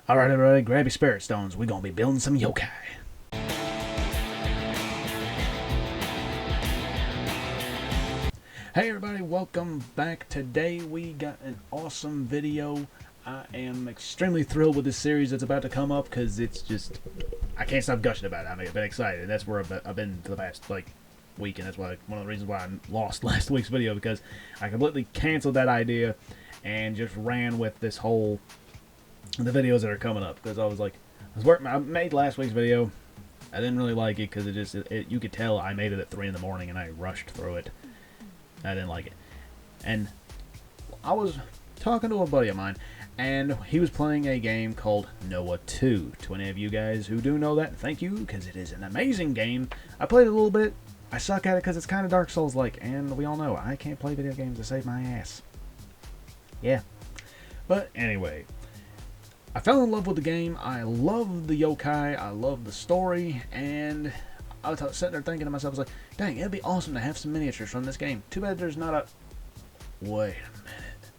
Alright, everybody, grab your spirit stones. We're gonna be building some yokai. Hey everybody, welcome back. Today we got an awesome video. I am extremely thrilled with this series that's about to come up because it's just, I can't stop gushing about it. I've been excited. That's where I've been for the past week, and that's why one of the reasons why I lost last week's video, because I completely canceled that idea and just ran with this whole the videos that are coming up, because I made last week's video. I didn't really like it because you could tell I made it at 3 in the morning and I rushed through it. I didn't like it. And I was talking to a buddy of mine, and he was playing a game called Nioh 2. To any of you guys who do know that, thank you, because it is an amazing game. I played it a little bit. I suck at it because it's kind of Dark Souls-like, and we all know I can't play video games to save my ass. Yeah. But anyway, I fell in love with the game. I love the yokai. I love the story, and I was sitting there thinking to myself, I was like, dang, it'd be awesome to have some miniatures from this game. Too bad there's not a... Wait a minute.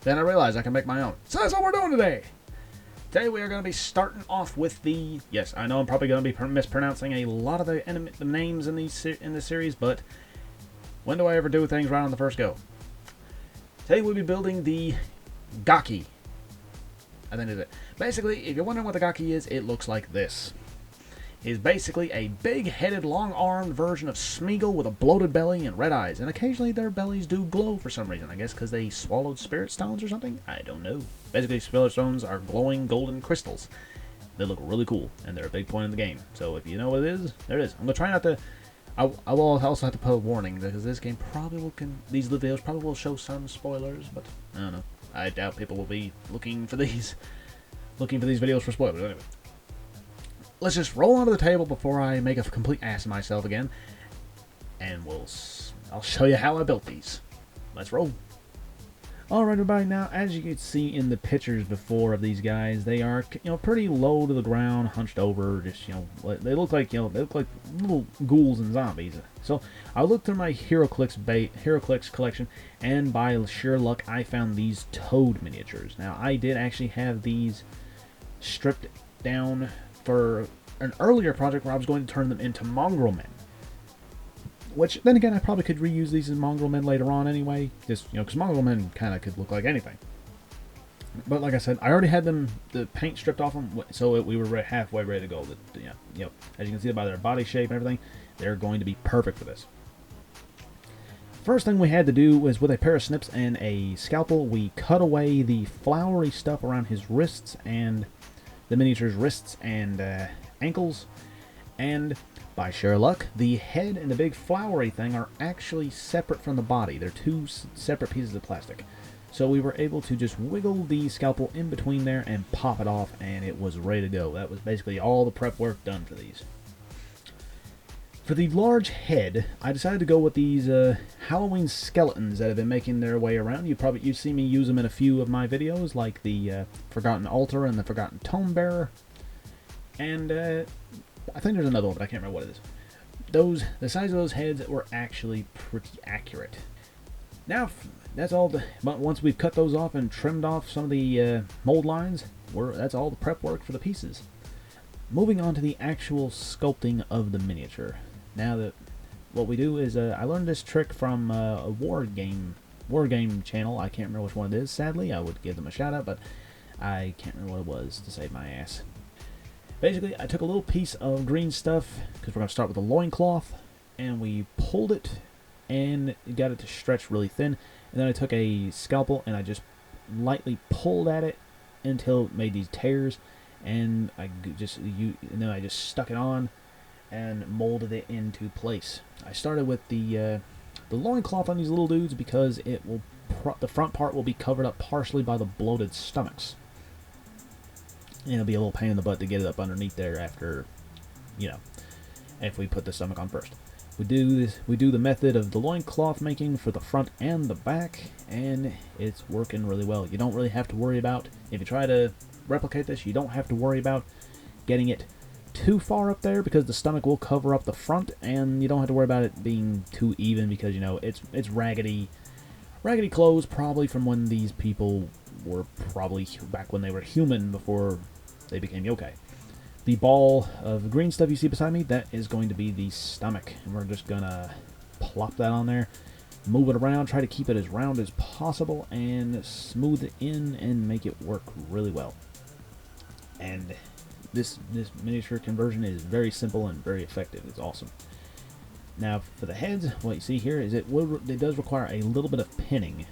Then I realized I can make my own. So that's what we're doing today. Today we are going to be starting off with the... Yes, I know I'm probably going to be mispronouncing a lot of the names in this series, but when do I ever do things right on the first go? Today we'll be building the Gaki. I think that's it. Basically, if you're wondering what the Gaki is, it looks like this. Is basically a big-headed, long-armed version of Smeagol with a bloated belly and red eyes. And occasionally their bellies do glow for some reason. I guess because they swallowed spirit stones or something? I don't know. Basically, spirit stones are glowing golden crystals. They look really cool, and they're a big point in the game. So if you know what it is, there it is. I'm going to try not to... I will also have to put a warning, because this game probably will... These videos probably will show some spoilers, but I don't know. I doubt people will be looking for these videos for spoilers. Anyway. Let's just roll onto the table before I make a complete ass of myself again, and I'll show you how I built these. Let's roll. Alright everybody, now as you can see in the pictures before of these guys, they are pretty low to the ground, hunched over, just they look like little ghouls and zombies. So I looked through my HeroClix collection, and by sheer luck I found these toad miniatures. Now I did actually have these stripped down for an earlier project where I was going to turn them into mongrel men. Which, then again, I probably could reuse these as mongrel men later on anyway. Just, because mongrel men kind of could look like anything. But like I said, I already had the paint stripped off them, so we were halfway ready to go. As you can see by their body shape and everything, they're going to be perfect for this. First thing we had to do was, with a pair of snips and a scalpel, we cut away the flowery stuff around his wrists and the miniature's wrists and ankles, and by sheer luck, the head and the big flowery thing are actually separate from the body. They're two separate pieces of plastic. So we were able to just wiggle the scalpel in between there and pop it off, and it was ready to go. That was basically all the prep work done for these. For the large head, I decided to go with these Halloween skeletons that have been making their way around. You've seen me use them in a few of my videos, like the Forgotten Altar and the Forgotten Tome Bearer. And I think there's another one, but I can't remember what it is. The size of those heads were actually pretty accurate. Now, that's all. But once we've cut those off and trimmed off some of the mold lines, that's all the prep work for the pieces. Moving on to the actual sculpting of the miniature. Now, what we do is, I learned this trick from a war game channel. I can't remember which one it is. Sadly, I would give them a shout out, but I can't remember what it was to save my ass. Basically, I took a little piece of green stuff, because we're going to start with a loincloth, and we pulled it and got it to stretch really thin. And then I took a scalpel and I just lightly pulled at it until it made these tears, and then I just stuck it on and molded it into place. I started with the loincloth on these little dudes because the front part will be covered up partially by the bloated stomachs. And it'll be a little pain in the butt to get it up underneath there after, if we put the stomach on first. We do the method of the loincloth making for the front and the back, and it's working really well. You don't really have to worry about, if you try to replicate this, you don't have to worry about getting it too far up there, because the stomach will cover up the front, and you don't have to worry about it being too even, because it's raggedy clothes, probably from when these people were probably back when they were human, before they became yokai. The ball of green stuff you see beside me, that is going to be the stomach. And we're just going to plop that on there, move it around, try to keep it as round as possible, and smooth it in and make it work really well. And this miniature conversion is very simple and very effective. It's awesome. Now for the heads, what you see here is it does require a little bit of pinning.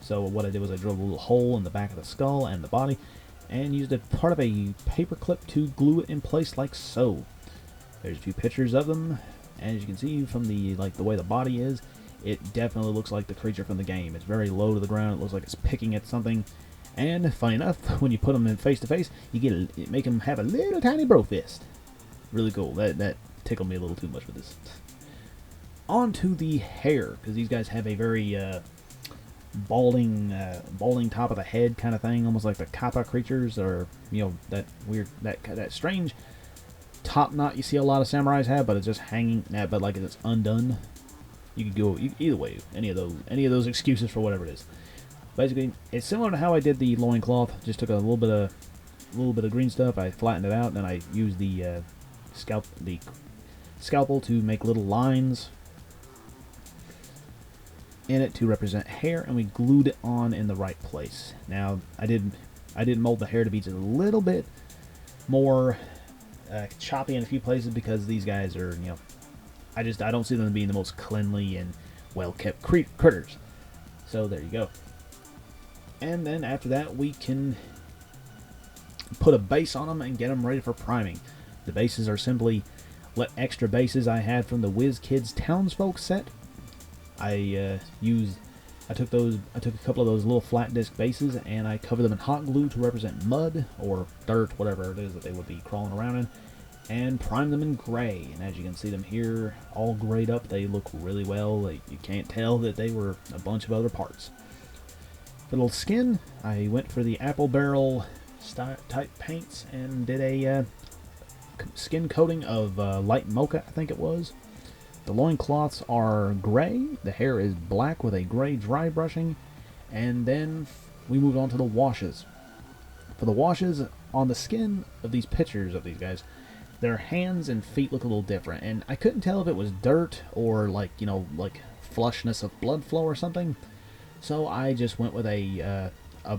So what I did was I drilled a little hole in the back of the skull and the body, and used a part of a paper clip to glue it in place like so. There's a few pictures of them, and as you can see from the way the body is, it definitely looks like the creature from the game. It's very low to the ground. It looks like it's picking at something. And funny enough, when you put them in face to face, you make them have a little tiny bro fist. Really cool. That tickled me a little too much with this. On to the hair, because these guys have a very balding top of the head kind of thing, almost like the kappa creatures, or that weird, that strange top knot you see a lot of samurais have, but it's just hanging. But like it's undone. You could go either way. Any of those excuses for whatever it is. Basically, it's similar to how I did the loincloth. Just took a little bit of green stuff. I flattened it out, and then I used the scalpel to make little lines in it to represent hair, and we glued it on in the right place. Now I did mold the hair to be just a little bit more choppy in a few places, because these guys are, I don't see them being the most cleanly and well kept critters. So there you go. And then after that, we can put a base on them and get them ready for priming. The bases are simply extra bases I had from the Whiz Kids Townsfolk set. I took a couple of those little flat disc bases, and I covered them in hot glue to represent mud or dirt, whatever it is that they would be crawling around in, and primed them in gray. And as you can see them here, all grayed up, they look really well. You can't tell that they were a bunch of other parts. For the little skin, I went for the apple barrel type paints and did a skin coating of light mocha, I think it was. The loincloths are gray, the hair is black with a gray dry brushing, and then we moved on to the washes. For the washes, on the skin of these pictures of these guys, their hands and feet look a little different, and I couldn't tell if it was dirt or like flushness of blood flow or something. So I just went with a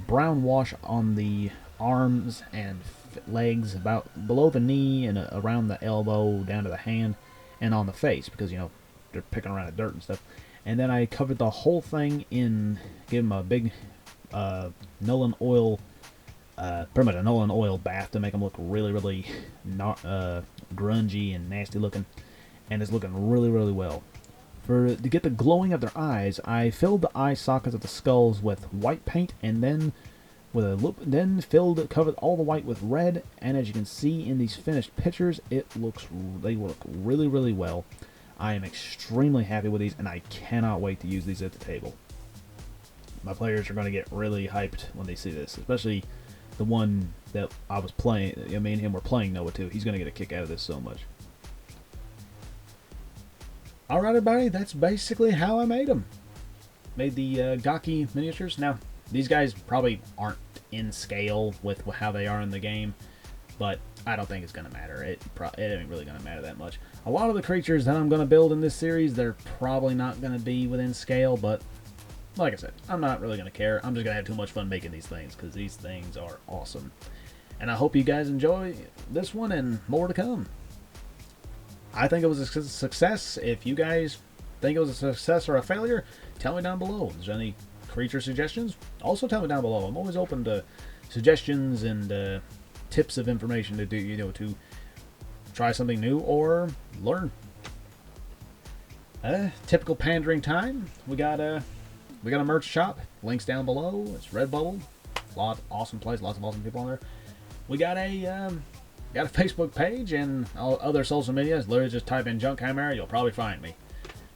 brown wash on the arms and legs, about below the knee and around the elbow down to the hand, and on the face, because they're picking around at dirt and stuff. And then I covered the whole thing in, give them a big Nolan oil, pretty much a Nolan oil bath to make them look really, really not grungy and nasty looking, and it's looking really, really well. To get the glowing of their eyes, I filled the eye sockets of the skulls with white paint, and then covered all the white with red. And as you can see in these finished pictures, they look really, really well. I am extremely happy with these, and I cannot wait to use these at the table. My players are going to get really hyped when they see this, especially the one that I was playing. Me and him were playing Nioh too. He's going to get a kick out of this so much. Alright everybody, that's basically how I made them. Made the Gaki miniatures. Now, these guys probably aren't in scale with how they are in the game, but I don't think it's going to matter. It ain't really going to matter that much. A lot of the creatures that I'm going to build in this series, they're probably not going to be within scale, but like I said, I'm not really going to care. I'm just going to have too much fun making these things, because these things are awesome. And I hope you guys enjoy this one and more to come. I think it was a success. If you guys think it was a success or a failure, tell me down below. If there's any creature suggestions, also tell me down below. I'm always open to suggestions and tips of information to do, to try something new or learn. Typical pandering time. We got a merch shop. Links down below. It's Redbubble. Awesome place. Lots of awesome people on there. We got a Facebook page and all other social medias. Literally just type in Junk Chimera, you'll probably find me,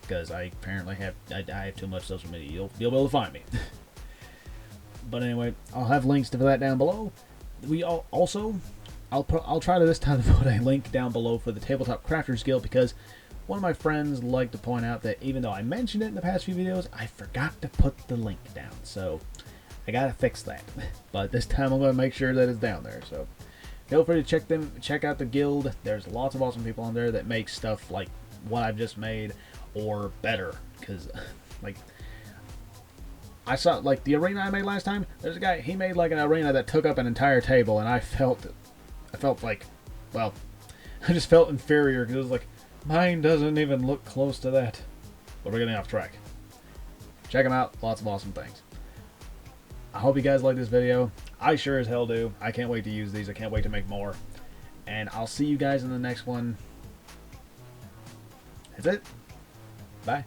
because I apparently have too much social media. You'll be able to find me. But anyway, I'll have links to that down below. I'll try to this time to put a link down below for the Tabletop Crafters Guild, because one of my friends liked to point out that even though I mentioned it in the past few videos, I forgot to put the link down. So I gotta fix that. But this time I'm gonna make sure that it's down there. So feel free to check out the guild. There's lots of awesome people on there that make stuff like what I've just made or better. Because, like, I saw, like, the arena I made last time. There's a guy, he made, like, an arena that took up an entire table, and I felt like, well, I just felt inferior, because it was like, mine doesn't even look close to that. But we're getting off track. Check them out. Lots of awesome things. I hope you guys like this video. I sure as hell do. I can't wait to use these. I can't wait to make more. And I'll see you guys in the next one. That's it. Bye.